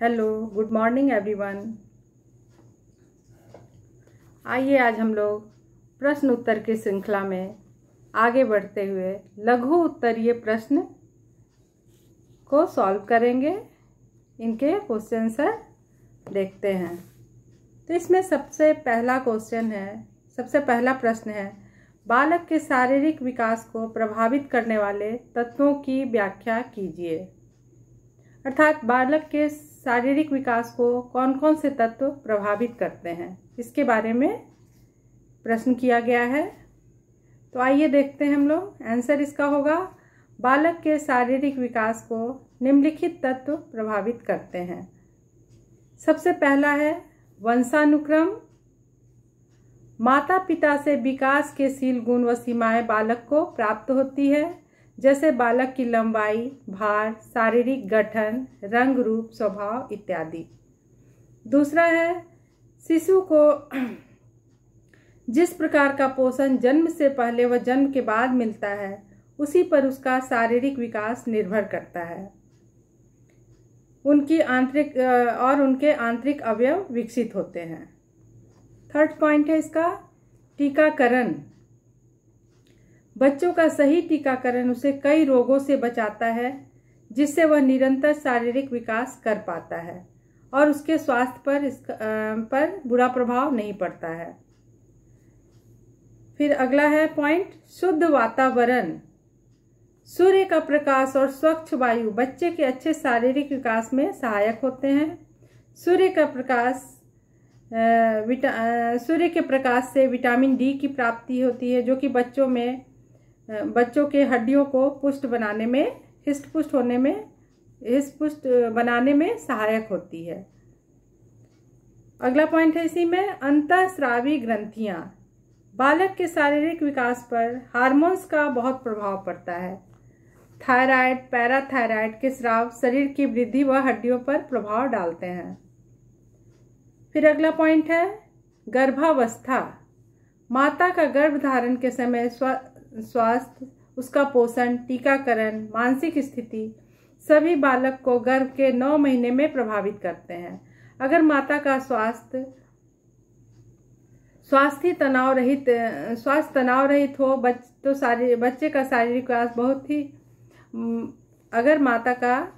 Hello, good morning everyone. आइए आज हम लोग प्रश्न उत्तर की श्रृंखला में आगे बढ़ते हुए लघु उत्तरीय प्रश्न को सॉल्व करेंगे। इनके क्वेश्चन आंसर देखते हैं। तो इसमें सबसे पहला प्रश्न है, बालक के शारीरिक विकास को प्रभावित करने वाले तत्वों की व्याख्या कीजिए। अर्थात बालक के शारीरिक विकास को कौन कौन से तत्व प्रभावित करते हैं, इसके बारे में प्रश्न किया गया है। तो आइए देखते हैं हम लोग। आंसर इसका होगा, बालक के शारीरिक विकास को निम्नलिखित तत्व प्रभावित करते हैं। सबसे पहला है वंशानुक्रम। माता पिता से विकास के शील गुण व सीमाएं बालक को प्राप्त होती है, जैसे बालक की लंबाई, भार, शारीरिक गठन, रंग, रूप, स्वभाव इत्यादि। दूसरा है शिशु को जिस प्रकार का पोषण जन्म से पहले व जन्म के बाद मिलता है, उसी पर उसका शारीरिक विकास निर्भर करता है। उनके आंतरिक अवयव विकसित होते हैं। थर्ड पॉइंट है इसका टीकाकरण। बच्चों का सही टीकाकरण उसे कई रोगों से बचाता है, जिससे वह निरंतर शारीरिक विकास कर पाता है और उसके स्वास्थ्य पर बुरा प्रभाव नहीं पड़ता है। फिर अगला है पॉइंट शुद्ध वातावरण। सूर्य का प्रकाश और स्वच्छ वायु बच्चे के अच्छे शारीरिक विकास में सहायक होते हैं। सूर्य के प्रकाश से विटामिन डी की प्राप्ति होती है, जो कि बच्चों के हड्डियों को हिष्ट-पुष्ट बनाने में सहायक होती है। अगला पॉइंट है इसी में अंतःस्रावी ग्रंथियां। बालक के शारीरिक विकास पर हार्मोन्स का बहुत प्रभाव पड़ता है। थायराइड, पैराथायराइड के स्राव शरीर की वृद्धि व हड्डियों पर प्रभाव डालते हैं। फिर अगला पॉइंट है गर्भावस्था। माता का गर्भ धारण के समय स्वास्थ्य, उसका पोषण, टीकाकरण, मानसिक स्थिति सभी बालक को गर्भ के 9 महीने में प्रभावित करते हैं। अगर माता का स्वास्थ्य तनाव रहित हो तो बच्चे का शारीरिक विकास बहुत ही अगर माता का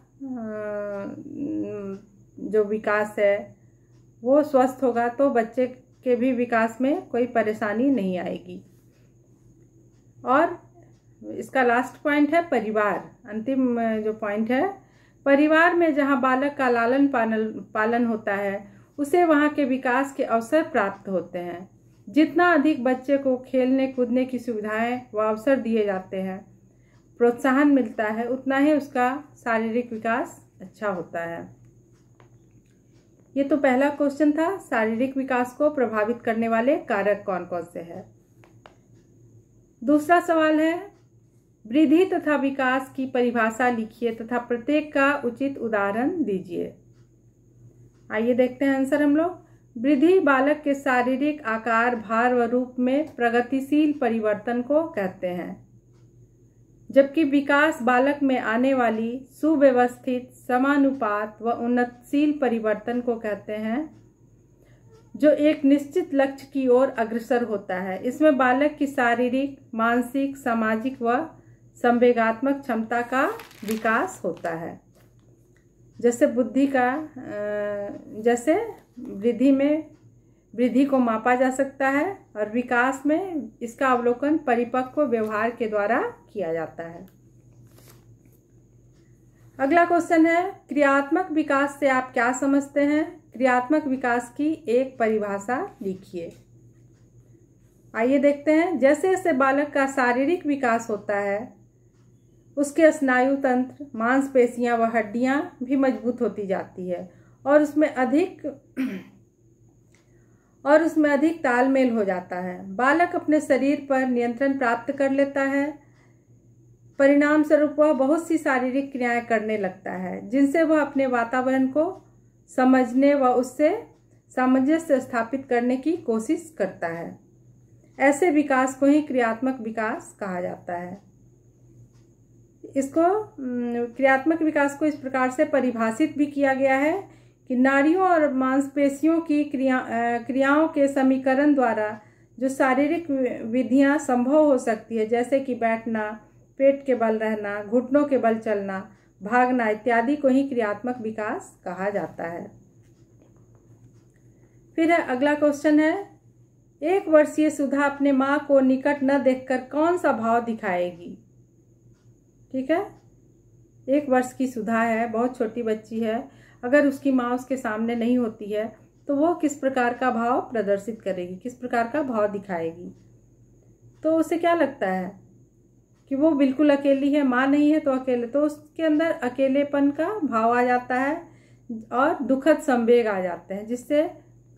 जो विकास है वो स्वस्थ होगा तो बच्चे के भी विकास में कोई परेशानी नहीं आएगी। और इसका लास्ट पॉइंट है परिवार। अंतिम जो पॉइंट है, परिवार में जहां बालक का लालन पालन होता है, उसे वहां के विकास के अवसर प्राप्त होते हैं। जितना अधिक बच्चे को खेलने कूदने की सुविधाएं व अवसर दिए जाते हैं, प्रोत्साहन मिलता है, उतना ही उसका शारीरिक विकास अच्छा होता है। ये तो पहला क्वेश्चन था, शारीरिक विकास को प्रभावित करने वाले कारक कौन कौन से हैं। दूसरा सवाल है वृद्धि तथा विकास की परिभाषा लिखिए तथा प्रत्येक का उचित उदाहरण दीजिए। आइए देखते हैं आंसर हम लोग। वृद्धि बालक के शारीरिक आकार, भार व रूप में प्रगतिशील परिवर्तन को कहते हैं, जबकि विकास बालक में आने वाली सुव्यवस्थित, समानुपात व उन्नतशील परिवर्तन को कहते हैं, जो एक निश्चित लक्ष्य की ओर अग्रसर होता है। इसमें बालक की शारीरिक, मानसिक, सामाजिक व संवेगात्मक क्षमता का विकास होता है। जैसे वृद्धि को मापा जा सकता है और विकास में इसका अवलोकन परिपक्व व्यवहार के द्वारा किया जाता है। अगला क्वेश्चन है क्रियात्मक विकास से आप क्या समझते हैं? क्रियात्मक विकास की एक परिभाषा लिखिए। आइए देखते हैं। जैसे जैसे बालक का शारीरिक विकास होता है, उसके स्नायु तंत्र, मांसपेशियां व हड्डियां भी मजबूत होती जाती है और उसमें अधिक तालमेल हो जाता है। बालक अपने शरीर पर नियंत्रण प्राप्त कर लेता है। परिणाम स्वरूप वह बहुत सी शारीरिक क्रियाएं करने लगता है, जिनसे वह अपने वातावरण को समझने व उससे सामंजस्य स्थापित करने की कोशिश करता है। ऐसे विकास को ही क्रियात्मक विकास कहा जाता है। इसको क्रियात्मक विकास को इस प्रकार से परिभाषित भी किया गया है कि नाड़ियों और मांसपेशियों की क्रियाओं के समीकरण द्वारा जो शारीरिक विधियां संभव हो सकती है, जैसे कि बैठना, पेट के बल रहना, घुटनों के बल चलना, भागना इत्यादि को ही क्रियात्मक विकास कहा जाता है। फिर अगला क्वेश्चन है, 1 वर्षीय सुधा अपने माँ को निकट न देखकर कौन सा भाव दिखाएगी? ठीक है, 1 वर्ष की सुधा है, बहुत छोटी बच्ची है। अगर उसकी माँ उसके सामने नहीं होती है तो वो किस प्रकार का भाव प्रदर्शित करेगी, किस प्रकार का भाव दिखाएगी? तो उसे क्या लगता है कि वो बिल्कुल अकेली है, माँ नहीं है तो अकेले, तो उसके अंदर अकेलेपन का भाव आ जाता है और दुखद संवेग आ जाते हैं, जिससे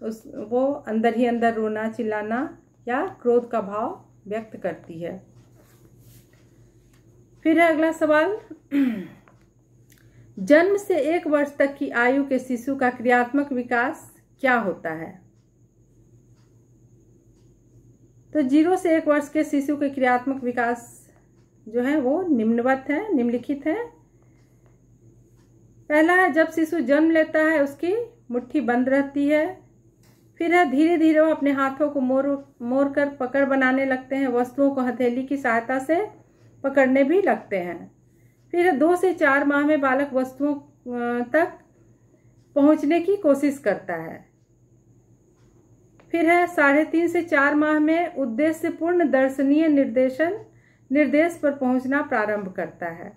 वो अंदर ही अंदर रोना, चिल्लाना या क्रोध का भाव व्यक्त करती है। फिर है अगला सवाल, जन्म से 1 वर्ष तक की आयु के शिशु का क्रियात्मक विकास क्या होता है? तो 0 से 1 वर्ष के शिशु के क्रियात्मक विकास जो है वो निम्नवत है, निम्नलिखित है। पहला है, जब शिशु जन्म लेता है उसकी मुट्ठी बंद रहती है। फिर है, धीरे धीरे वो अपने हाथों को मोड़ कर पकड़ बनाने लगते हैं, वस्तुओं को हथेली की सहायता से पकड़ने भी लगते हैं। फिर 2 से 4 माह में बालक वस्तुओं तक पहुंचने की कोशिश करता है। फिर है, 3.5 से 4 माह में उद्देश्यपूर्ण दर्शनीय निर्देश पर पहुंचना प्रारंभ करता है।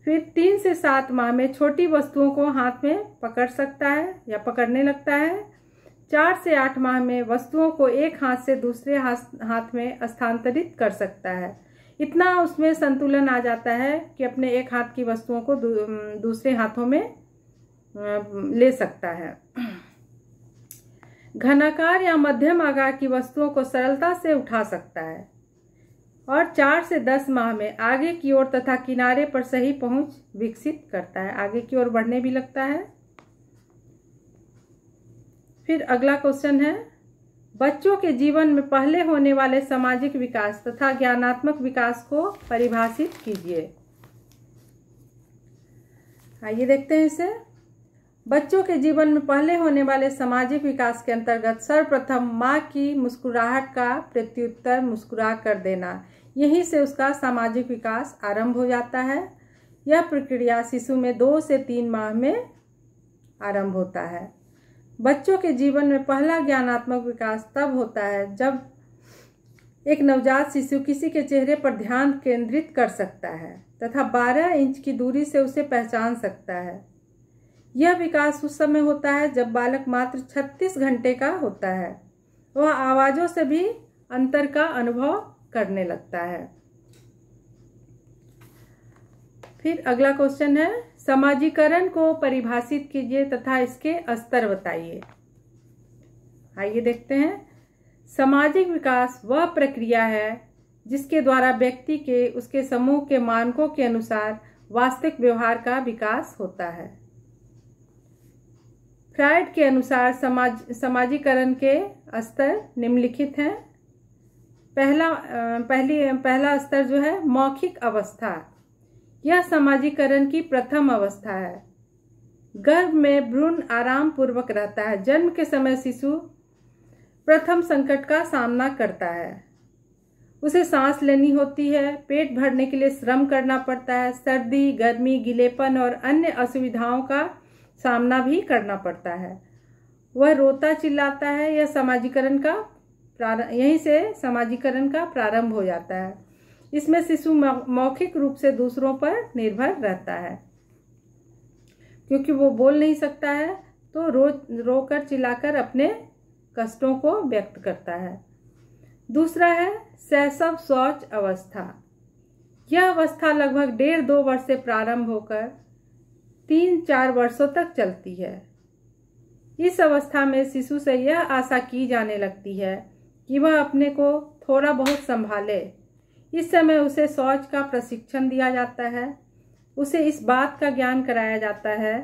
फिर 3 से 7 माह में छोटी वस्तुओं को हाथ में पकड़ सकता है या पकड़ने लगता है। 4 से 8 माह में वस्तुओं को एक हाथ से दूसरे हाथ में स्थानांतरित कर सकता है। इतना उसमें संतुलन आ जाता है कि अपने एक हाथ की वस्तुओं को दूसरे हाथों में ले सकता है। घनाकार या मध्यम आकार की वस्तुओं को सरलता से उठा सकता है और 4 से 10 माह में आगे की ओर तथा किनारे पर सही पहुंच विकसित करता है, आगे की ओर बढ़ने भी लगता है। फिर अगला क्वेश्चन है, बच्चों के जीवन में पहले होने वाले सामाजिक विकास तथा ज्ञानात्मक विकास को परिभाषित कीजिए। आइए देखते हैं इसे। बच्चों के जीवन में पहले होने वाले सामाजिक विकास के अंतर्गत सर्वप्रथम माँ की मुस्कुराहट का प्रत्युत्तर मुस्कुरा कर देना, यहीं से उसका सामाजिक विकास आरंभ हो जाता है। यह प्रक्रिया शिशु में 2 से 3 माह में आरंभ होता है। बच्चों के जीवन में पहला ज्ञानात्मक विकास तब होता है जब एक नवजात शिशु किसी के चेहरे पर ध्यान केंद्रित कर सकता है तथा 12 इंच की दूरी से उसे पहचान सकता है। यह विकास उस समय होता है जब बालक मात्र 36 घंटे का होता है। वह आवाजों से भी अंतर का अनुभव करने लगता है। फिर अगला क्वेश्चन है, समाजीकरण को परिभाषित कीजिए तथा इसके स्तर बताइए। आइए देखते हैं। सामाजिक विकास वह प्रक्रिया है जिसके द्वारा व्यक्ति के उसके समूह के मानकों के अनुसार वास्तविक व्यवहार का विकास होता है। फ्रायड के अनुसार समाजीकरण के स्तर निम्नलिखित हैं। पहला स्तर जो है मौखिक अवस्था, यह समाजीकरण की प्रथम अवस्था है। गर्भ में भ्रूण आराम पूर्वक रहता है। जन्म के समय शिशु प्रथम संकट का सामना करता है। उसे सांस लेनी होती है, पेट भरने के लिए श्रम करना पड़ता है, सर्दी, गर्मी, गीलेपन और अन्य असुविधाओं का सामना भी करना पड़ता है। वह रोता चिल्लाता है। यह यहीं से समाजीकरण का प्रारंभ हो जाता है। इसमें शिशु मौखिक रूप से दूसरों पर निर्भर रहता है, क्योंकि वो बोल नहीं सकता है तो रोकर चिल्लाकर अपने कष्टों को व्यक्त करता है। दूसरा है शैशव शौच अवस्था। यह अवस्था लगभग 1.5-2 वर्ष से प्रारंभ होकर 3-4 वर्षों तक चलती है। इस अवस्था में शिशु से यह आशा की जाने लगती है कि वह अपने को थोड़ा बहुत संभाले। इस समय उसे शौच का प्रशिक्षण दिया जाता है। उसे इस बात का ज्ञान कराया जाता है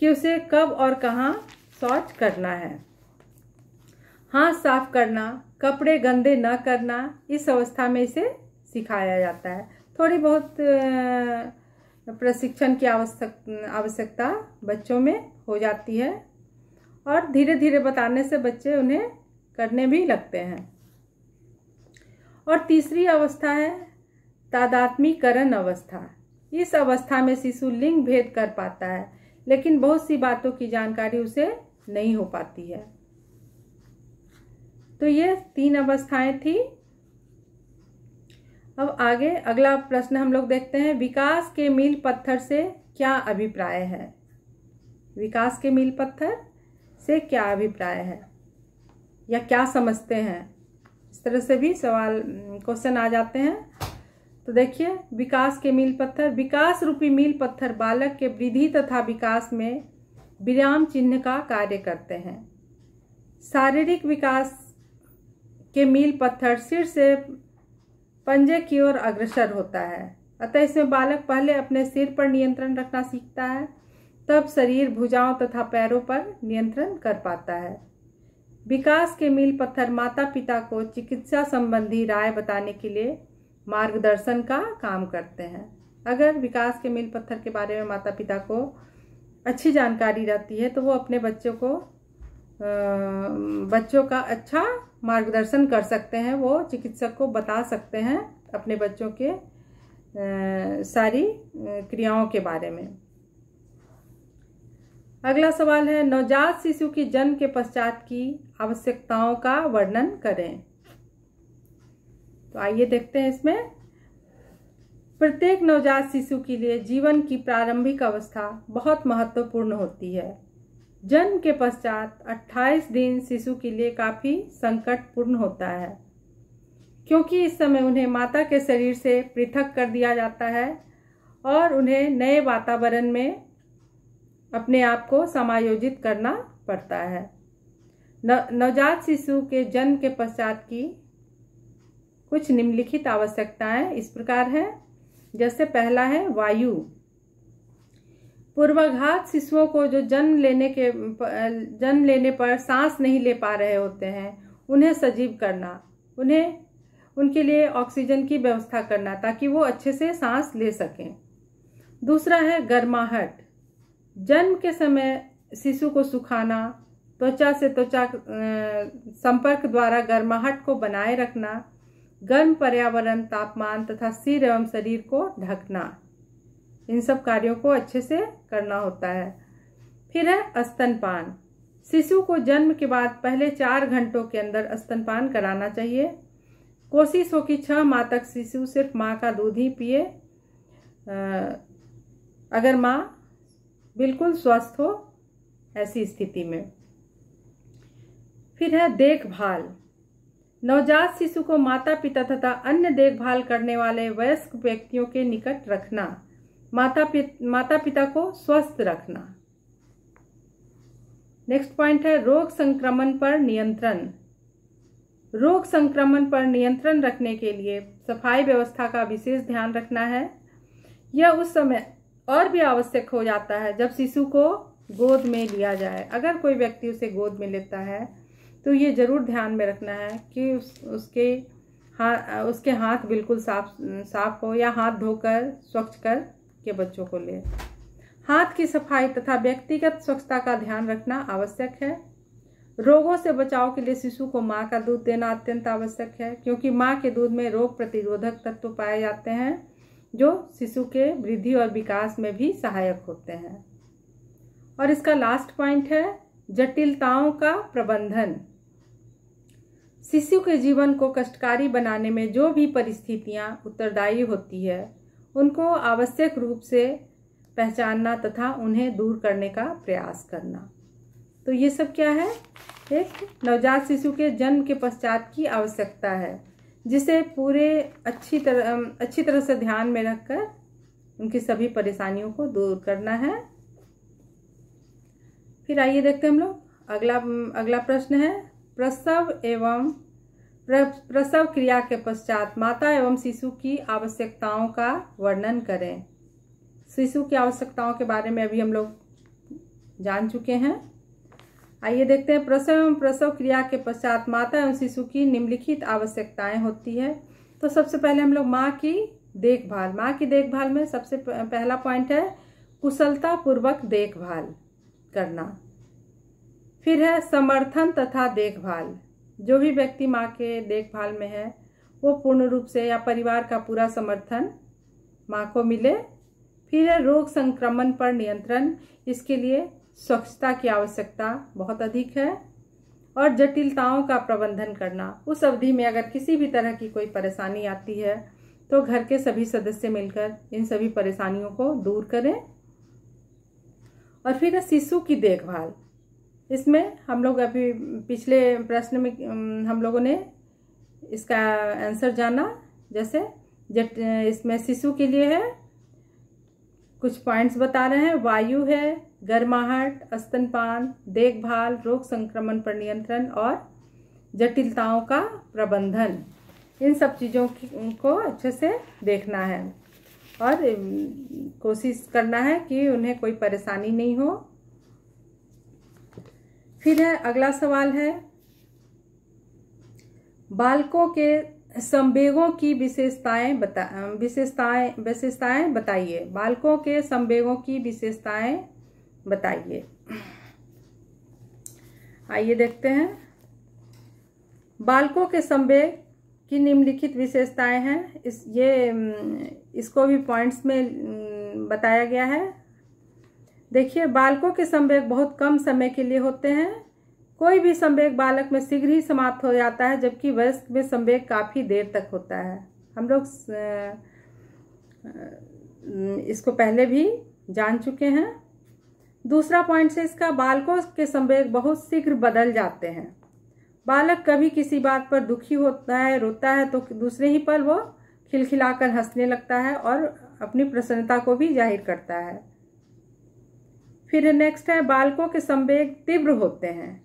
कि उसे कब और कहाँ शौच करना है। हाथ साफ करना, कपड़े गंदे न करना, इस अवस्था में इसे सिखाया जाता है। थोड़ी बहुत प्रशिक्षण की आवश्यकता बच्चों में हो जाती है और धीरे धीरे बताने से बच्चे उन्हें करने भी लगते हैं। और तीसरी अवस्था है तादात्म्यीकरण अवस्था। इस अवस्था में शिशु लिंग भेद कर पाता है, लेकिन बहुत सी बातों की जानकारी उसे नहीं हो पाती है। तो ये 3 अवस्थाएं थी। अब आगे अगला प्रश्न हम लोग देखते हैं, विकास के मील पत्थर से क्या अभिप्राय है? विकास के मील पत्थर से क्या अभिप्राय है या क्या समझते हैं? इस तरह से भी सवाल क्वेश्चन आ जाते हैं। तो देखिए, विकास के मील पत्थर, विकास रूपी मील पत्थर बालक के वृद्धि तथा विकास में विराम चिन्ह का कार्य करते हैं। शारीरिक विकास के मील पत्थर सिर से पंजे की ओर अग्रसर होता है, अतः इसमें बालक पहले अपने सिर पर नियंत्रण रखना सीखता है, तब शरीर, भुजाओं तथा पैरों पर नियंत्रण कर पाता है। विकास के मील पत्थर माता पिता को चिकित्सा संबंधी राय बताने के लिए मार्गदर्शन का काम करते हैं। अगर विकास के मील पत्थर के बारे में माता पिता को अच्छी जानकारी रहती है तो वो अपने बच्चों का अच्छा मार्गदर्शन कर सकते हैं। वो चिकित्सक को बता सकते हैं अपने बच्चों के सारी क्रियाओं के बारे में। अगला सवाल है, नवजात शिशु की जन्म के पश्चात की आवश्यकताओं का वर्णन करें। तो आइए देखते हैं इसमें। प्रत्येक नवजात शिशु के लिए जीवन की प्रारंभिक अवस्था बहुत महत्वपूर्ण होती है। जन्म के पश्चात 28 दिन शिशु के लिए काफी संकटपूर्ण होता है, क्योंकि इस समय उन्हें माता के शरीर से पृथक कर दिया जाता है और उन्हें नए वातावरण में अपने आप को समायोजित करना पड़ता है। नवजात शिशु के जन्म के पश्चात की कुछ निम्नलिखित आवश्यकताएं इस प्रकार हैं। जैसे पहला है वायु। पूर्वाघात शिशुओं को जो जन्म लेने पर सांस नहीं ले पा रहे होते हैं, उन्हें सजीव करना, उनके लिए ऑक्सीजन की व्यवस्था करना ताकि वो अच्छे से सांस ले सकें। दूसरा है गर्माहट। जन्म के समय शिशु को सुखाना, त्वचा से त्वचा संपर्क द्वारा गर्माहट को बनाए रखना, गर्म पर्यावरण, तापमान तथा सिर एवं शरीर को ढकना, इन सब कार्यों को अच्छे से करना होता है। फिर है स्तनपान। शिशु को जन्म के बाद पहले 4 घंटों के अंदर स्तनपान कराना चाहिए। कोशिश हो कि 6 माह तक शिशु सिर्फ माँ का दूध ही पिए, अगर माँ बिल्कुल स्वस्थ हो ऐसी स्थिति में। फिर है देखभाल। नवजात शिशु को माता पिता तथा अन्य देखभाल करने वाले वयस्क व्यक्तियों के निकट रखना, माता पिता को स्वस्थ रखना। नेक्स्ट पॉइंट है रोग संक्रमण पर नियंत्रण। रोग संक्रमण पर नियंत्रण रखने के लिए सफाई व्यवस्था का विशेष ध्यान रखना है। यह उस समय और भी आवश्यक हो जाता है जब शिशु को गोद में लिया जाए। अगर कोई व्यक्ति उसे गोद में लेता है तो ये जरूर ध्यान में रखना है कि उसके हाथ बिल्कुल साफ हो या हाथ धोकर स्वच्छ कर के बच्चों को ले। हाथ की सफाई तथा व्यक्तिगत स्वच्छता का ध्यान रखना आवश्यक है। रोगों से बचाव के लिए शिशु को माँ का दूध देना अत्यंत आवश्यक है, क्योंकि माँ के दूध में रोग प्रतिरोधक तत्व पाए जाते हैं जो शिशु के वृद्धि और विकास में भी सहायक होते हैं। और इसका लास्ट पॉइंट है जटिलताओं का प्रबंधन। शिशु के जीवन को कष्टकारी बनाने में जो भी परिस्थितियां उत्तरदायी होती है, उनको आवश्यक रूप से पहचानना तथा उन्हें दूर करने का प्रयास करना। तो ये सब क्या है? एक नवजात शिशु के जन्म के पश्चात की आवश्यकता है, जिसे पूरे अच्छी तरह से ध्यान में रखकर उनकी सभी परेशानियों को दूर करना है। फिर आइए देखते हैं हम लोग अगला प्रश्न है, प्रसव क्रिया के पश्चात माता एवं शिशु की आवश्यकताओं का वर्णन करें। शिशु की आवश्यकताओं के बारे में अभी हम लोग जान चुके हैं। आइए देखते हैं, प्रसव एवं प्रसव क्रिया के पश्चात माता एवं शिशु की निम्नलिखित आवश्यकताएं होती है। तो सबसे पहले हम लोग माँ की देखभाल, माँ की देखभाल में सबसे पहला पॉइंट है कुशलता पूर्वक देखभाल करना। फिर है समर्थन तथा देखभाल, जो भी व्यक्ति माँ के देखभाल में है वो पूर्ण रूप से या परिवार का पूरा समर्थन माँ को मिले। फिर है रोग संक्रमण पर नियंत्रण, इसके लिए स्वच्छता की आवश्यकता बहुत अधिक है। और जटिलताओं का प्रबंधन करना, उस अवधि में अगर किसी भी तरह की कोई परेशानी आती है तो घर के सभी सदस्य मिलकर इन सभी परेशानियों को दूर करें। और फिर है शिशु की देखभाल, इसमें हम लोग अभी पिछले प्रश्न में हम लोगों ने इसका आंसर जाना। जैसे इसमें शिशु के लिए है, कुछ पॉइंट्स बता रहे हैं, वायु है, गर्माहट, स्तनपान, देखभाल, रोग संक्रमण पर नियंत्रण और जटिलताओं का प्रबंधन। इन सब चीज़ों को अच्छे से देखना है और कोशिश करना है कि उन्हें कोई परेशानी नहीं हो। फिर है अगला सवाल है बालकों के संवेगों की विशेषताएं बताइए। बालकों के संवेगों की विशेषताएं बताइए। आइए देखते हैं। बालकों के संवेग की निम्नलिखित विशेषताएं हैं। इसको भी पॉइंट्स में बताया गया है। देखिए, बालकों के संवेग बहुत कम समय के लिए होते हैं। कोई भी संवेग बालक में शीघ्र ही समाप्त हो जाता है, जबकि वयस्क में संवेग काफी देर तक होता है। हम लोग इसको पहले भी जान चुके हैं। दूसरा पॉइंट है इसका, बालकों के संवेग बहुत शीघ्र बदल जाते हैं। बालक कभी किसी बात पर दुखी होता है, रोता है, तो दूसरे ही पल वो खिलखिलाकर हंसने लगता है और अपनी प्रसन्नता को भी जाहिर करता है। फिर नेक्स्ट है बालकों के संवेग तीव्र होते हैं।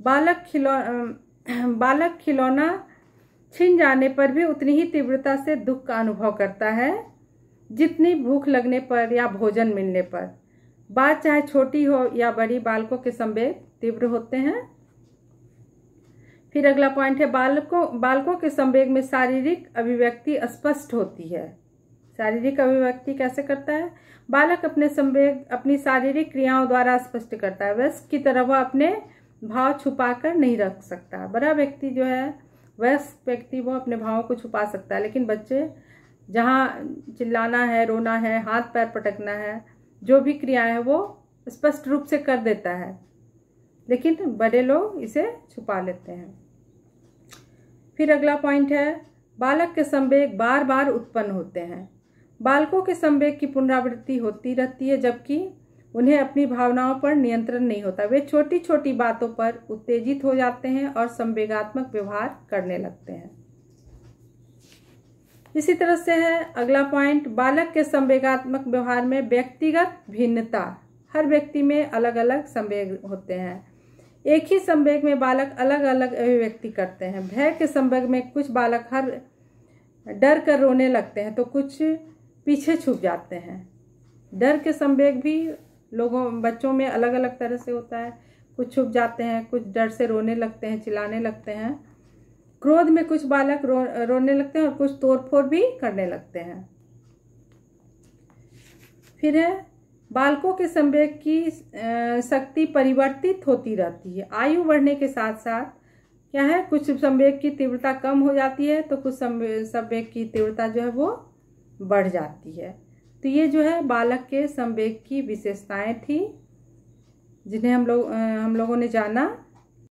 बालक खिलौना छिन जाने पर भी उतनी ही तीव्रता से दुख का अनुभव करता है जितनी भूख लगने पर या भोजन मिलने पर। बात चाहे छोटी हो या बड़ी, बालकों के संवेग तीव्र होते हैं। फिर अगला पॉइंट है बालकों के संवेग में शारीरिक अभिव्यक्ति स्पष्ट होती है। शारीरिक अभिव्यक्ति कैसे करता है? बालक अपने संवेग अपनी शारीरिक क्रियाओं द्वारा स्पष्ट करता है। वयस्क की तरह वह अपने भाव छुपाकर नहीं रख सकता। बड़ा व्यक्ति जो है, वयस्क व्यक्ति, वो अपने भावों को छुपा सकता है, लेकिन बच्चे जहाँ चिल्लाना है, रोना है, हाथ पैर पटकना है, जो भी क्रिया है वो स्पष्ट रूप से कर देता है, लेकिन बड़े लोग इसे छुपा लेते हैं। फिर अगला पॉइंट है बालक के संवेग बार बार उत्पन्न होते हैं। बालकों के संवेग की पुनरावृत्ति होती रहती है, जबकि उन्हें अपनी भावनाओं पर नियंत्रण नहीं होता। वे छोटी छोटी बातों पर उत्तेजित हो जाते हैं और संवेगात्मक व्यवहार करने लगते हैं। इसी तरह से है अगला पॉइंट, बालक के संवेगात्मक व्यवहार में व्यक्तिगत भिन्नता। हर व्यक्ति में अलग अलग संवेग होते हैं। एक ही संवेग में बालक अलग अलग अभिव्यक्ति करते हैं। भय के संवेग में कुछ बालक डर कर रोने लगते हैं, तो कुछ पीछे छुप जाते हैं। डर के संवेग भी बच्चों में अलग अलग तरह से होता है। कुछ छुप जाते हैं, कुछ डर से रोने लगते हैं, चिल्लाने लगते हैं। क्रोध में कुछ बालक रोने लगते हैं और कुछ तोड़फोड़ भी करने लगते हैं। फिर है बालकों के संवेग की शक्ति परिवर्तित होती रहती है। आयु बढ़ने के साथ साथ क्या है, कुछ संवेग की तीव्रता कम हो जाती है, तो कुछ संवेग की तीव्रता जो है वो बढ़ जाती है। तो ये जो है बालक के संवेग की विशेषताएं थी, जिन्हें हम लोगों ने जाना।